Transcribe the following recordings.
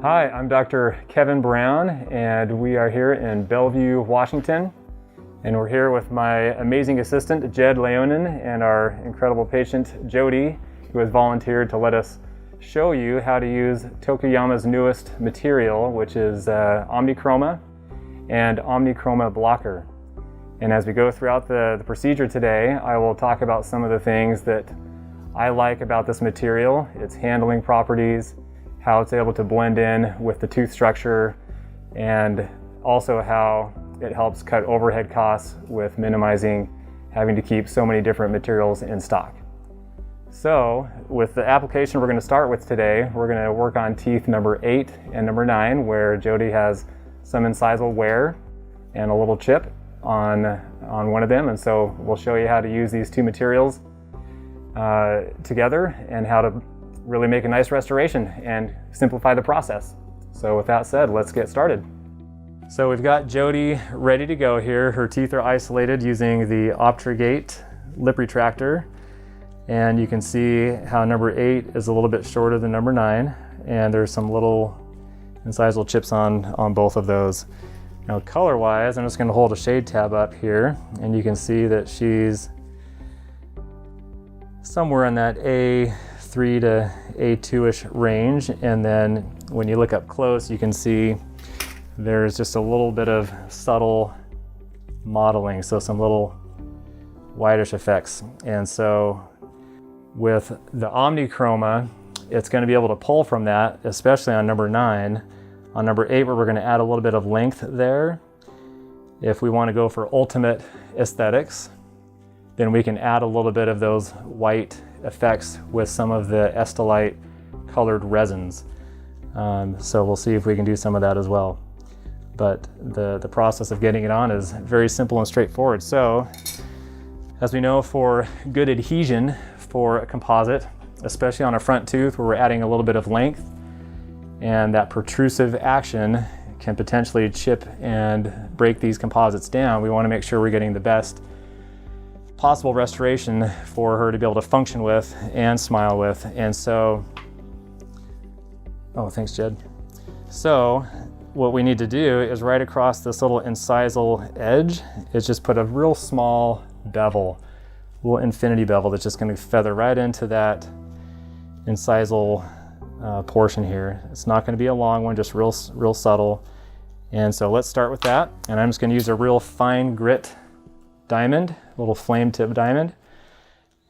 Hi, I'm Dr. Kevin Brown, and we are here in Bellevue, Washington. And we're here with my amazing assistant, Jed Leonin, and our incredible patient, Jody, who has volunteered to let us show you how to use Tokuyama's newest material, which is OMNICHROMA and OMNICHROMA blocker. And as we go throughout the procedure today, I will talk about some of the things that I like about this material, its handling properties, how it's able to blend in with the tooth structure, and also how it helps cut overhead costs with minimizing having to keep so many different materials in stock. So with the application we're going to start with today, we're going to work on teeth number 8 and number 9, where Jody has some incisal wear and a little chip on one of them. And so we'll show you how to use these two materials together and how to really make a nice restoration and simplify the process. So with that said, let's get started. So we've got Jody ready to go here. Her teeth are isolated using the OptraGate lip retractor. And you can see how number 8 is a little bit shorter than number 9. And there's some little incisal chips on both of those. Now color-wise, I'm just gonna hold a shade tab up here, and you can see that she's somewhere in that A3 to A2-ish range. And then when you look up close, you can see there's just a little bit of subtle modeling, so some little whitish effects. And so with the OMNICHROMA, it's going to be able to pull from that, especially on number 9. On number 8, where we're going to add a little bit of length there. If we want to go for ultimate aesthetics, then we can add a little bit of those white effects with some of the Estelite colored resins. So we'll see if we can do some of that as well. But the process of getting it on is very simple and straightforward. So as we know, for good adhesion for a composite, especially on a front tooth where we're adding a little bit of length, and that protrusive action can potentially chip and break these composites down, we want to make sure we're getting the best possible restoration for her to be able to function with and smile with. And so, oh, thanks, Jed. So what we need to do is right across this little incisal edge is just put a real small bevel, a little infinity bevel that's just going to feather right into that incisal portion here. It's not going to be a long one, just real subtle. And so let's start with that. And I'm just going to use a real fine grit diamond, a little flame tip diamond.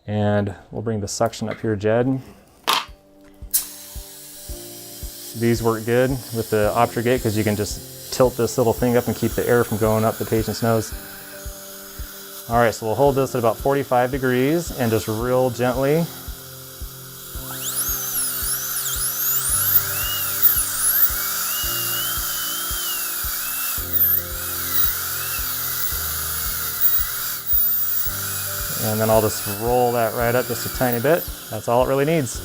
And we'll bring the suction up here, Jed. These work good with the OptraGate because you can just tilt this little thing up and keep the air from going up the patient's nose. All right, so we'll hold this at about 45 degrees and just real gently. And then I'll just roll that right up just a tiny bit. That's all it really needs.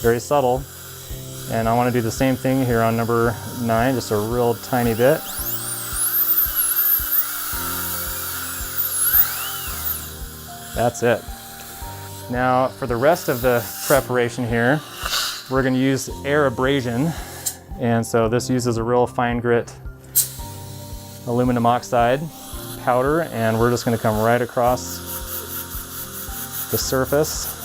Very subtle. And I want to do the same thing here on number 9, just a real tiny bit. That's it. Now for the rest of the preparation here, we're going to use air abrasion. And so this uses a real fine grit aluminum oxide powder, and we're just going to come right across the surface.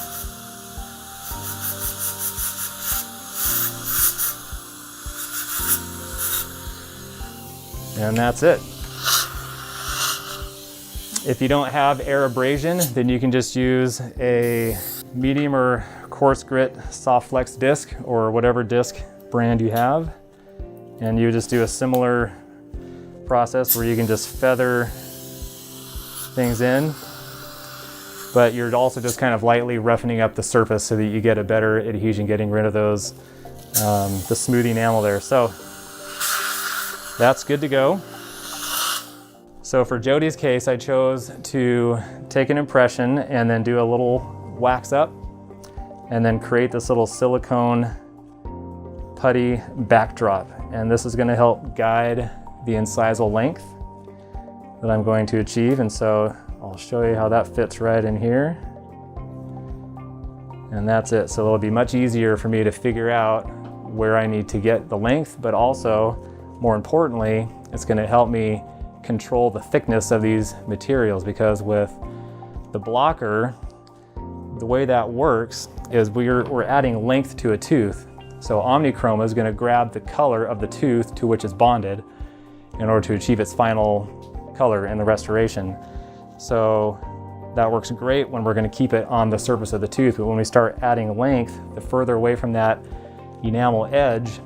And that's it. If you don't have air abrasion, then you can just use a medium or coarse grit soft flex disc or whatever disc brand you have. And you just do a similar process where you can just feather things in, but you're also just kind of lightly roughening up the surface so that you get a better adhesion, getting rid of those, the smooth enamel there. So that's good to go. So for Jody's case, I chose to take an impression and then do a little wax up and then create this little silicone putty backdrop. And this is going to help guide the incisal length that I'm going to achieve. And so I'll show you how that fits right in here. And that's it. So it'll be much easier for me to figure out where I need to get the length, but also, more importantly, it's going to help me control the thickness of these materials, because with the blocker, the way that works is we're adding length to a tooth. So OMNICHROMA is going to grab the color of the tooth to which it's bonded in order to achieve its final color in the restoration. So that works great when we're going to keep it on the surface of the tooth, but when we start adding length, the further away from that enamel edge,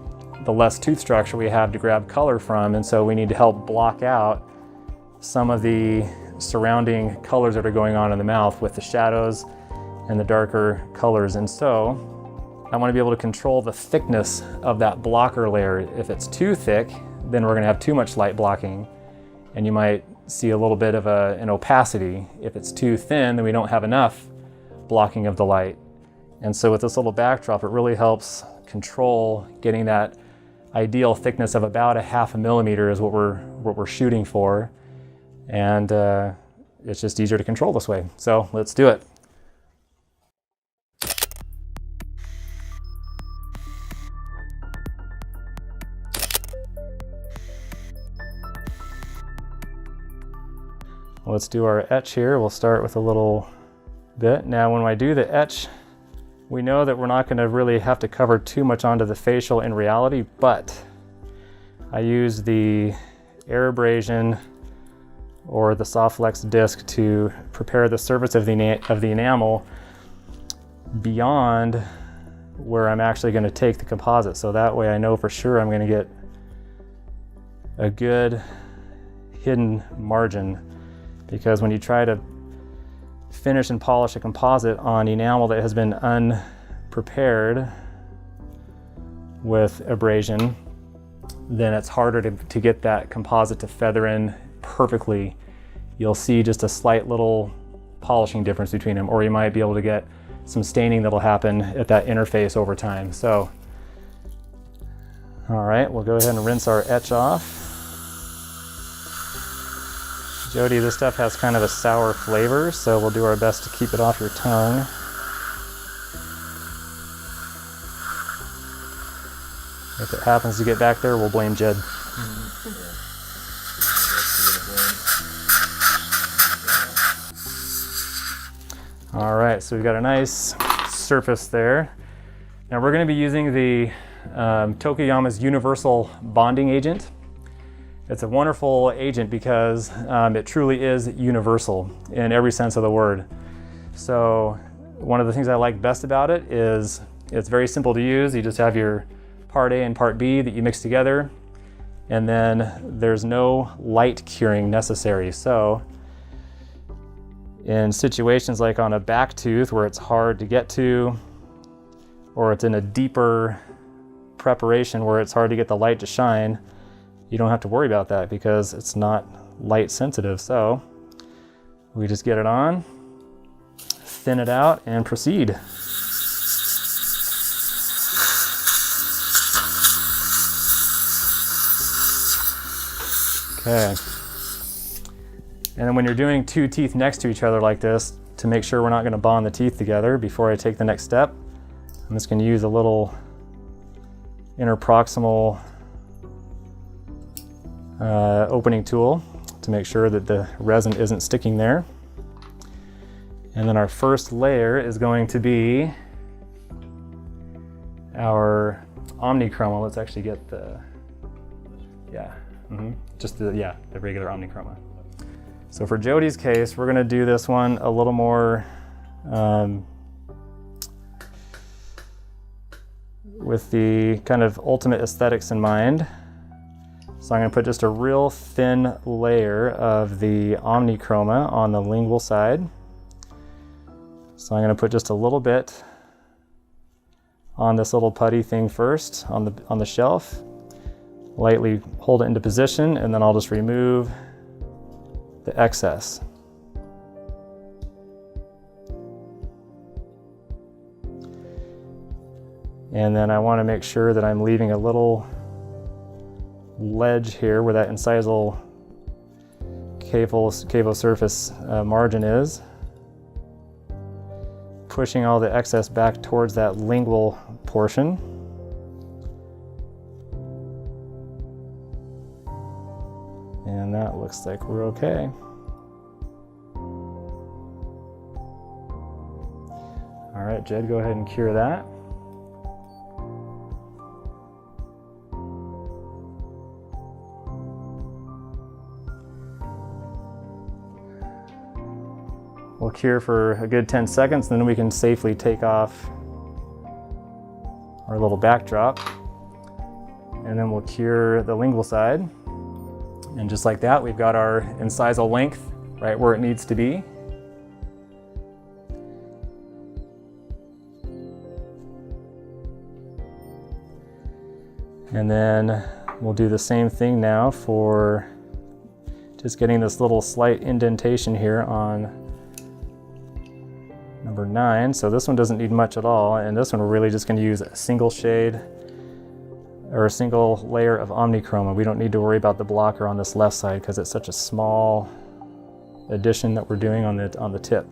the less tooth structure we have to grab color from, and so we need to help block out some of the surrounding colors that are going on in the mouth with the shadows and the darker colors. And so I want to be able to control the thickness of that blocker layer. If it's too thick, then we're going to have too much light blocking, and you might see a little bit of an opacity. If it's too thin, then we don't have enough blocking of the light. And so with this little backdrop, it really helps control getting that ideal thickness of about 1/2 millimeter is what we're shooting for. And it's just easier to control this way. So let's do it. Let's do our etch here. We'll start with a little bit. Now when I do the etch, we know that we're not going to really have to cover too much onto the facial in reality, but I use the air abrasion or the soft flex disc to prepare the surface of the enamel beyond where I'm actually going to take the composite. So that way I know for sure I'm going to get a good hidden margin. Because when you try to finish and polish a composite on enamel that has been unprepared with abrasion, then it's harder to get that composite to feather in perfectly. You'll see just a slight little polishing difference between them, or you might be able to get some staining that'll happen at that interface over time. So, all right, we'll go ahead and rinse our etch off. Jody, this stuff has kind of a sour flavor, so we'll do our best to keep it off your tongue. If it happens to get back there, we'll blame Jed. All right, so we've got a nice surface there. Now we're going to be using the Tokuyama's Universal Bonding Agent. It's a wonderful agent because it truly is universal in every sense of the word. So one of the things I like best about it is it's very simple to use. You just have your part A and part B that you mix together, and then there's no light curing necessary. So in situations like on a back tooth where it's hard to get to, or it's in a deeper preparation where it's hard to get the light to shine, you don't have to worry about that because it's not light sensitive. So we just get it on, thin it out, and proceed. Okay. And then when you're doing two teeth next to each other like this, to make sure we're not going to bond the teeth together before I take the next step, I'm just going to use a little interproximal opening tool to make sure that the resin isn't sticking there. And then our first layer is going to be our OMNICHROMA. Let's actually get the, the regular OMNICHROMA. So for Jody's case, we're going to do this one a little more with the kind of ultimate aesthetics in mind. So I'm going to put just a real thin layer of the OMNICHROMA on the lingual side. So I'm going to put just a little bit on this little putty thing first on the shelf. Lightly hold it into position, and then I'll just remove the excess. And then I want to make sure that I'm leaving a little ledge here where that incisal cavo surface margin is, pushing all the excess back towards that lingual portion. that looks like we're okay. All right, Jed, go ahead and cure that. We'll cure for a good 10 seconds, then we can safely take off our little backdrop. And then we'll cure the lingual side. And just like that, we've got our incisal length right where it needs to be. And then we'll do the same thing now for just getting this little slight indentation here on number 9. So this one doesn't need much at all, and this one we're really just going to use a single shade or a single layer of OMNICHROMA. We don't need to worry about the blocker on this left side because it's such a small addition that we're doing on the tip.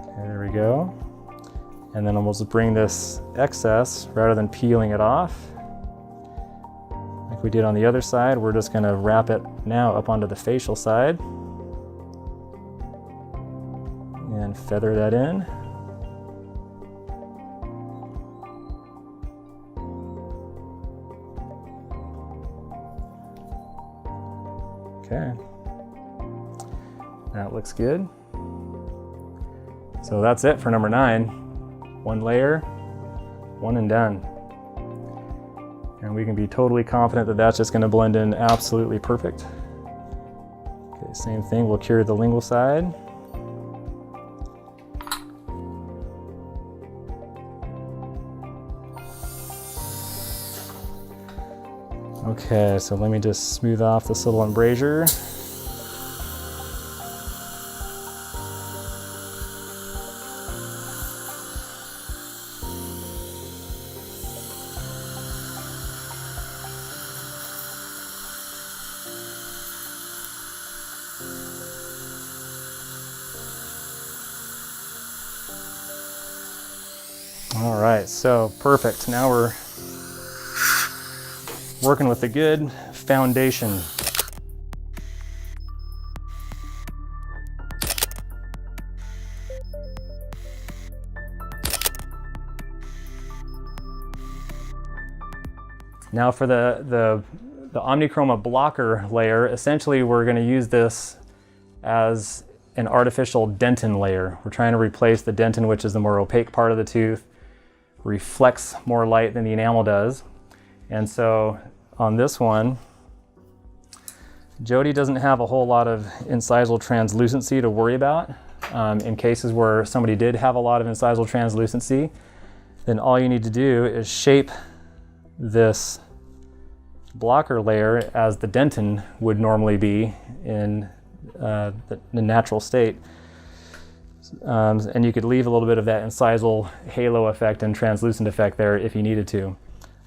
Okay, there we go. And then we'll just bring this excess, rather than peeling it off like we did on the other side, we're just going to wrap it now up onto the facial side and feather that in. Okay, that looks good. So that's it for number 9. One layer, one and done. And we can be totally confident that that's just going to blend in absolutely perfect. Okay, same thing, we'll cure the lingual side. Okay, so let me just smooth off this little embrasure. All right, so perfect. Now we're working with a good foundation. Now for the OMNICHROMA blocker layer, essentially we're going to use this as an artificial dentin layer. We're trying to replace the dentin, which is the more opaque part of the tooth, reflects more light than the enamel does. And so on this one, Jody doesn't have a whole lot of incisal translucency to worry about. In cases where somebody did have a lot of incisal translucency, then all you need to do is shape this blocker layer as the dentin would normally be in the natural state. And you could leave a little bit of that incisal halo effect and translucent effect there if you needed to.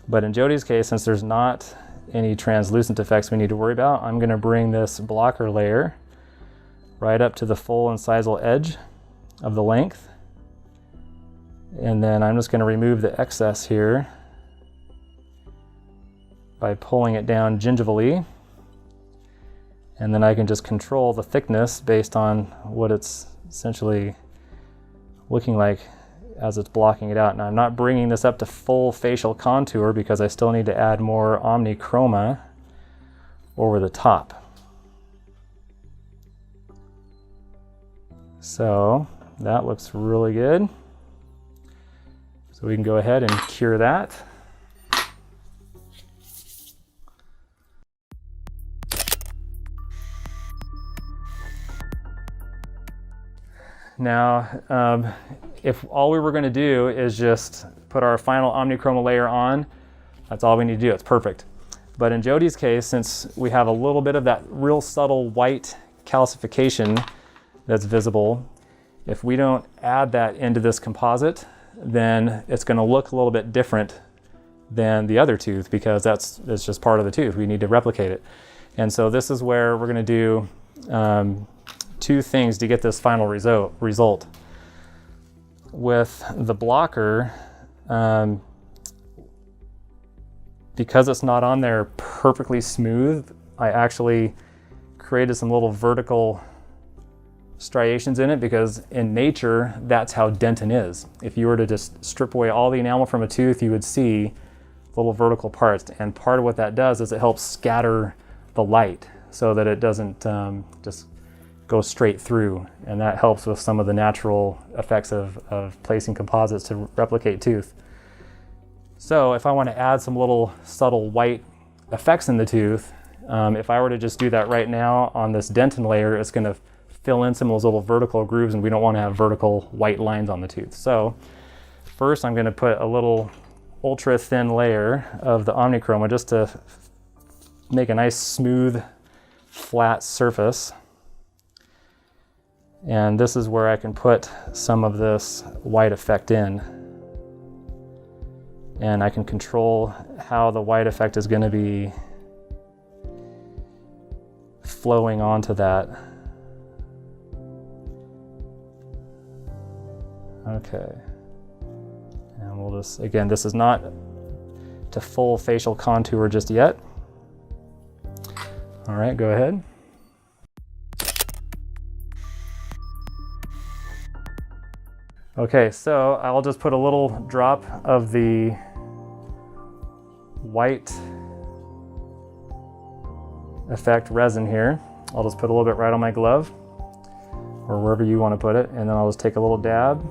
But in Jody's case, since there's not any translucent effects we need to worry about, I'm going to bring this blocker layer right up to the full incisal edge of the length. And then I'm just going to remove the excess here by pulling it down gingivally. And then I can just control the thickness based on what it's essentially looking like as it's blocking it out. Now I'm not bringing this up to full facial contour because I still need to add more OMNICHROMA over the top. So that looks really good. So we can go ahead and cure that. Now, if all we were going to do is just put our final OMNICHROMA layer on, that's all we need to do. It's perfect. But in Jody's case, since we have a little bit of that real subtle white calcification that's visible, if we don't add that into this composite, then it's going to look a little bit different than the other tooth because it's just part of the tooth. We need to replicate it. And so this is where we're going to do two things to get this final result. With the blocker, because it's not on there perfectly smooth, I actually created some little vertical striations in it, because in nature, that's how dentin is. If you were to just strip away all the enamel from a tooth, you would see little vertical parts. And part of what that does is it helps scatter the light so that it doesn't just go straight through. And that helps with some of the natural effects of placing composites to replicate tooth. So if I want to add some little subtle white effects in the tooth, if I were to just do that right now on this dentin layer, it's going to fill in some of those little vertical grooves, and we don't want to have vertical white lines on the tooth. So first I'm going to put a little ultra thin layer of the OMNICHROMA just to make a nice smooth flat surface. And this is where I can put some of this white effect in. And I can control how the white effect is going to be flowing onto that. Okay, and we'll just, again, this is not to full facial contour just yet. All right, go ahead. Okay, so I'll just put a little drop of the white effect resin here. I'll just put a little bit right on my glove, or wherever you want to put it, and then I'll just take a little dab.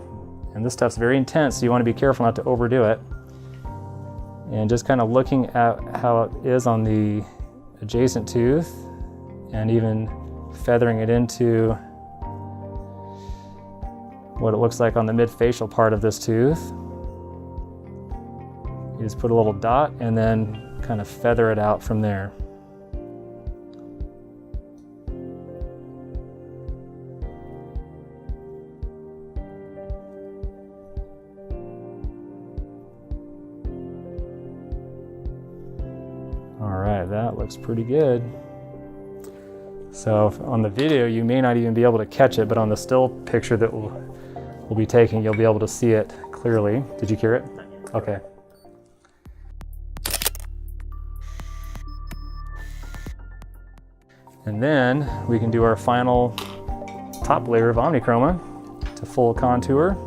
And this stuff's very intense, so you want to be careful not to overdo it. And just kind of looking at how it is on the adjacent tooth, and even feathering it into what it looks like on the mid-facial part of this tooth. You just put a little dot and then kind of feather it out from there. That looks pretty good. So on the video, you may not even be able to catch it, but on the still picture that we'll be taking, you'll be able to see it clearly. Did you cure it? Okay. And then we can do our final top layer of OMNICHROMA to full contour.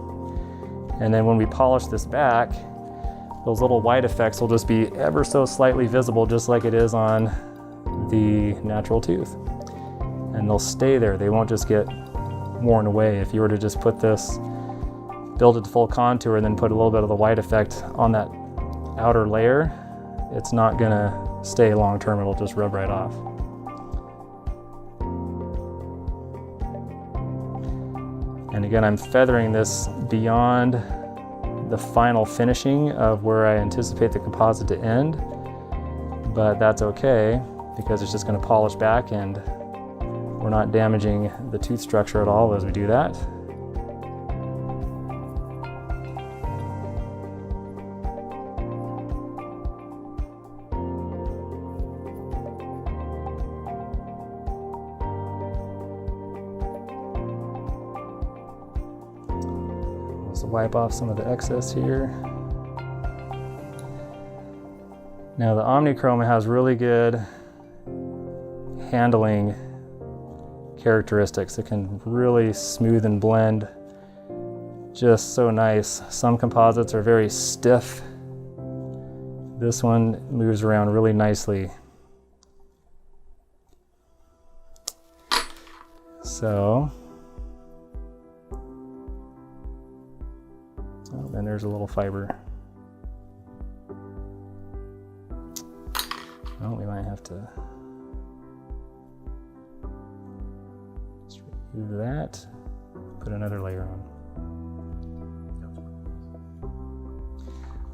And then when we polish this back, those little white effects will just be ever so slightly visible, just like it is on the natural tooth. And they'll stay there. They won't just get worn away. If you were to just put this, build it to full contour, and then put a little bit of the white effect on that outer layer, it's not gonna stay long term. It'll just rub right off. And again, I'm feathering this beyond the final finishing of where I anticipate the composite to end, but that's okay because it's just going to polish back and we're not damaging the tooth structure at all as we do that. So wipe off some of the excess here. Now the OMNICHROMA has really good handling characteristics. It can really smooth and blend just so nice. Some composites are very stiff. This one moves around really nicely. So, oh, then there's a little fiber. Oh, we might have to just remove that, put another layer on.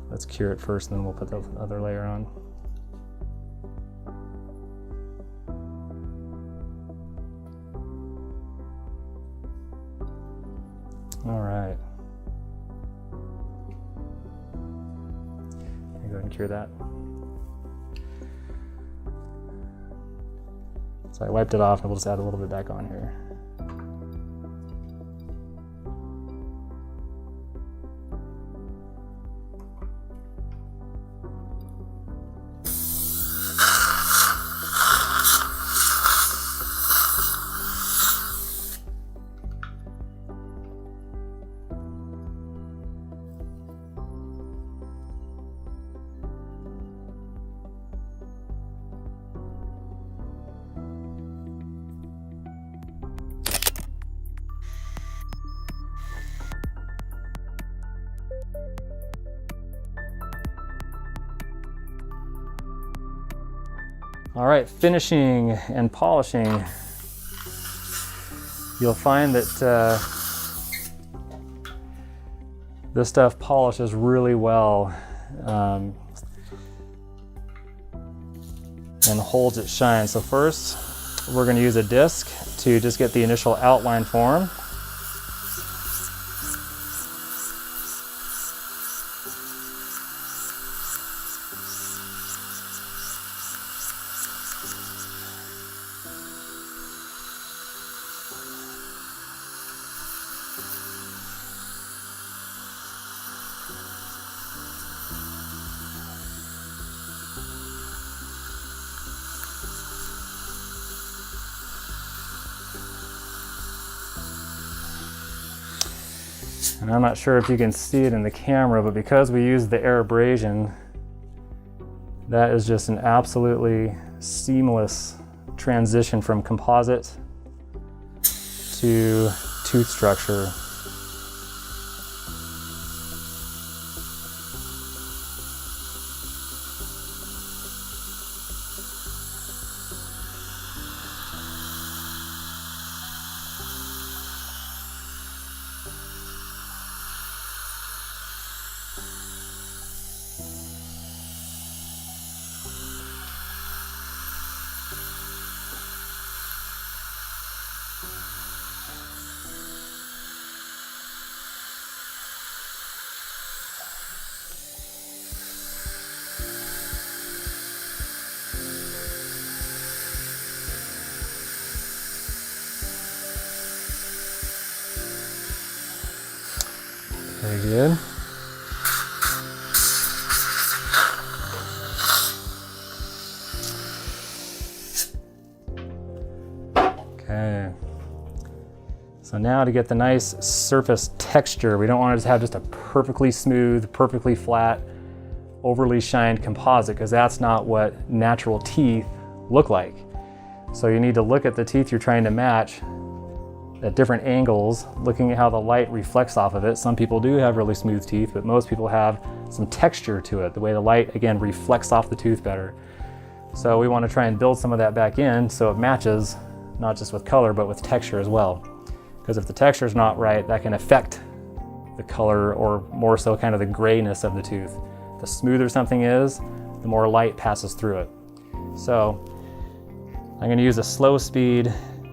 Let's cure it first, and then we'll put the other layer on. All right. Go ahead and cure that. So I wiped it off, and we'll just add a little bit back on here. All right, finishing and polishing. You'll find that this stuff polishes really well and holds its shine. So first, we're going to use a disc to just get the initial outline form. And I'm not sure if you can see it in the camera, but because we use the air abrasion, that is just an absolutely seamless transition from composite to tooth structure. Very good. Okay. So now to get the nice surface texture, we don't want to have just a perfectly smooth, perfectly flat, overly shined composite, because that's not what natural teeth look like. So you need to look at the teeth you're trying to match at different angles, looking at how the light reflects off of it. Some people do have really smooth teeth, but most people have some texture to it, the way the light, again, reflects off the tooth better. So we want to try and build some of that back in so it matches, not just with color, but with texture as well. Because if the texture is not right, that can affect the color, or more so kind of the grayness of the tooth. The smoother something is, the more light passes through it. So I'm going to use a slow speed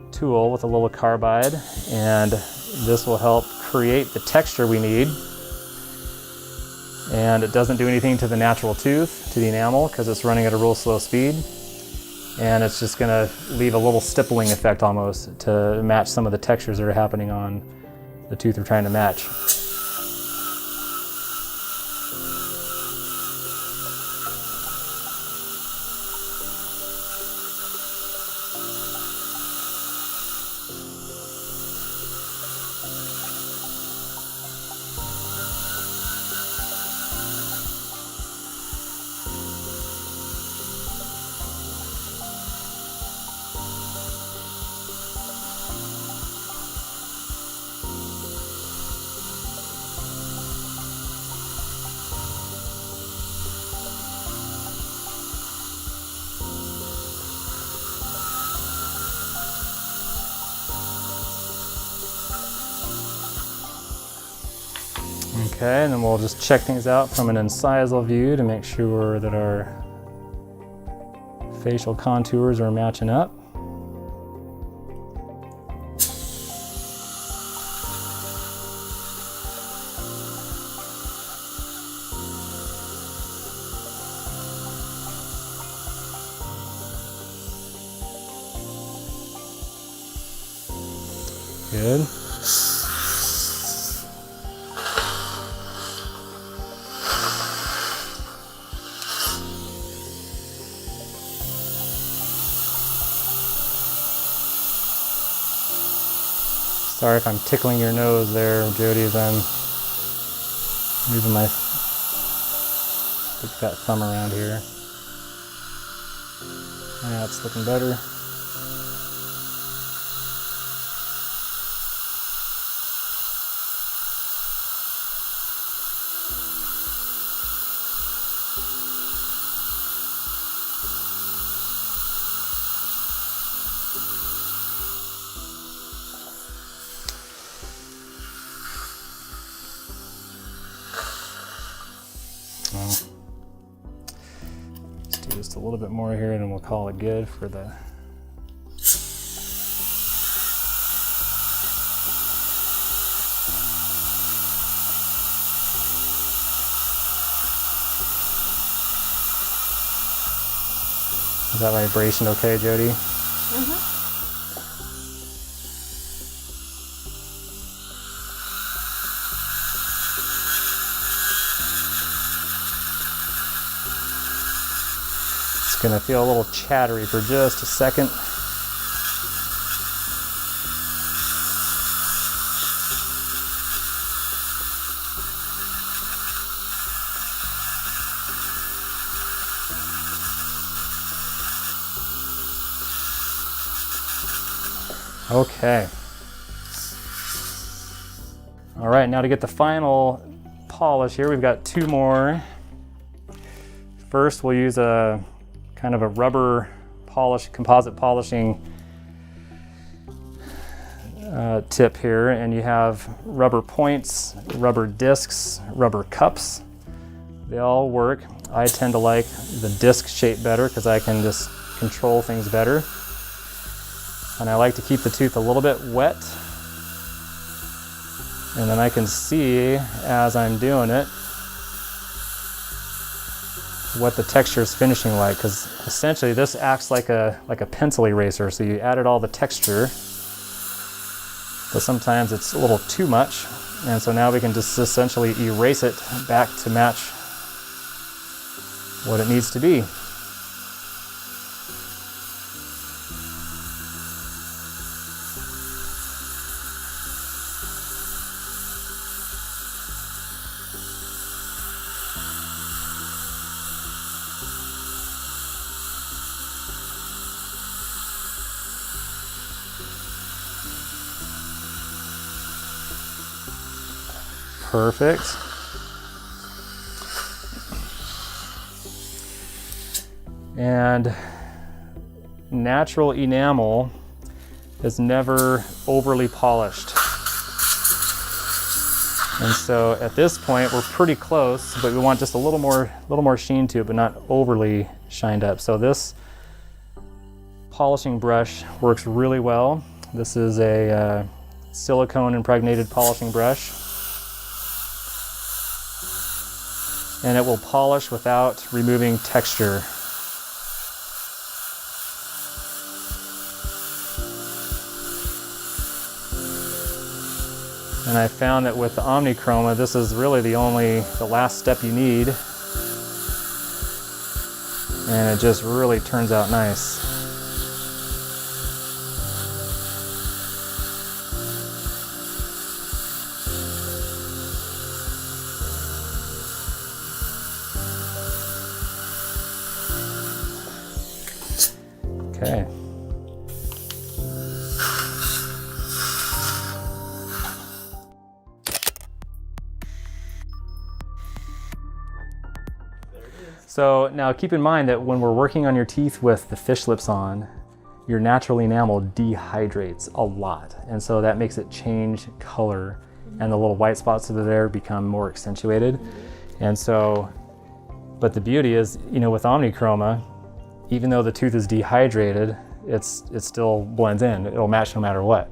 tool with a little carbide, and this will help create the texture we need. And it doesn't do anything to the natural tooth, to the enamel, because it's running at a real slow speed. And it's just going to leave a little stippling effect almost to match some of the textures that are happening on the tooth we're trying to match. Okay, and then we'll just check things out from an incisal view to make sure that our facial contours are matching up. Good. Sorry if I'm tickling your nose there, Jody, as I'm moving my big fat thumb around here. Yeah, it's looking better. just a little bit more here and we'll call it good for the... Is that vibration okay, Jody? Mm-hmm. It's gonna feel a little chattery for just a second. Okay. All right, now to get the final polish here, we've got two more. First, we'll use a kind of a rubber polish, composite polishing tip here, and you have rubber points, rubber discs, rubber cups. They all work. I tend to like the disc shape better because I can just control things better. And I like to keep the tooth a little bit wet. And then I can see as I'm doing it what the texture is finishing like, because essentially this acts like a pencil eraser. So you added all the texture, but sometimes it's a little too much. And so now we can just essentially erase it back to match what it needs to be. Perfect. And natural enamel is never overly polished. And so at this point we're pretty close, but we want just a little more sheen to it, but not overly shined up. So this polishing brush works really well. This is a silicone impregnated polishing brush. And it will polish without removing texture. And I found that with the OMNICHROMA, this is really the last step you need. And it just really turns out nice. Okay. So now keep in mind that when we're working on your teeth with the fish lips on, your natural enamel dehydrates a lot. And so that makes it change color and the little white spots that are there become more accentuated. And so, but the beauty is, you know, with OMNICHROMA, even though the tooth is dehydrated, it still blends in. It'll match no matter what.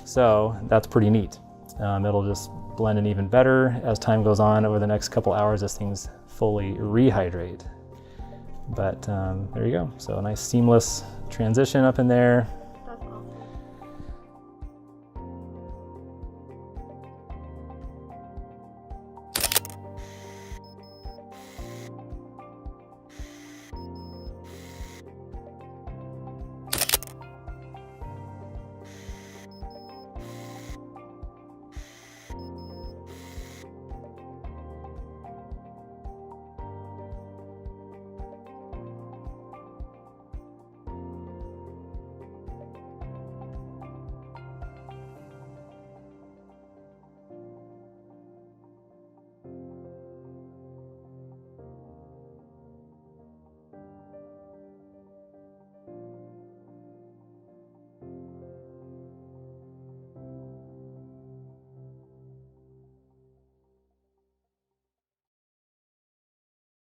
So that's pretty neat. It'll just blend in even better as time goes on over the next couple hours as things fully rehydrate. But there you go. So a nice seamless transition up in there.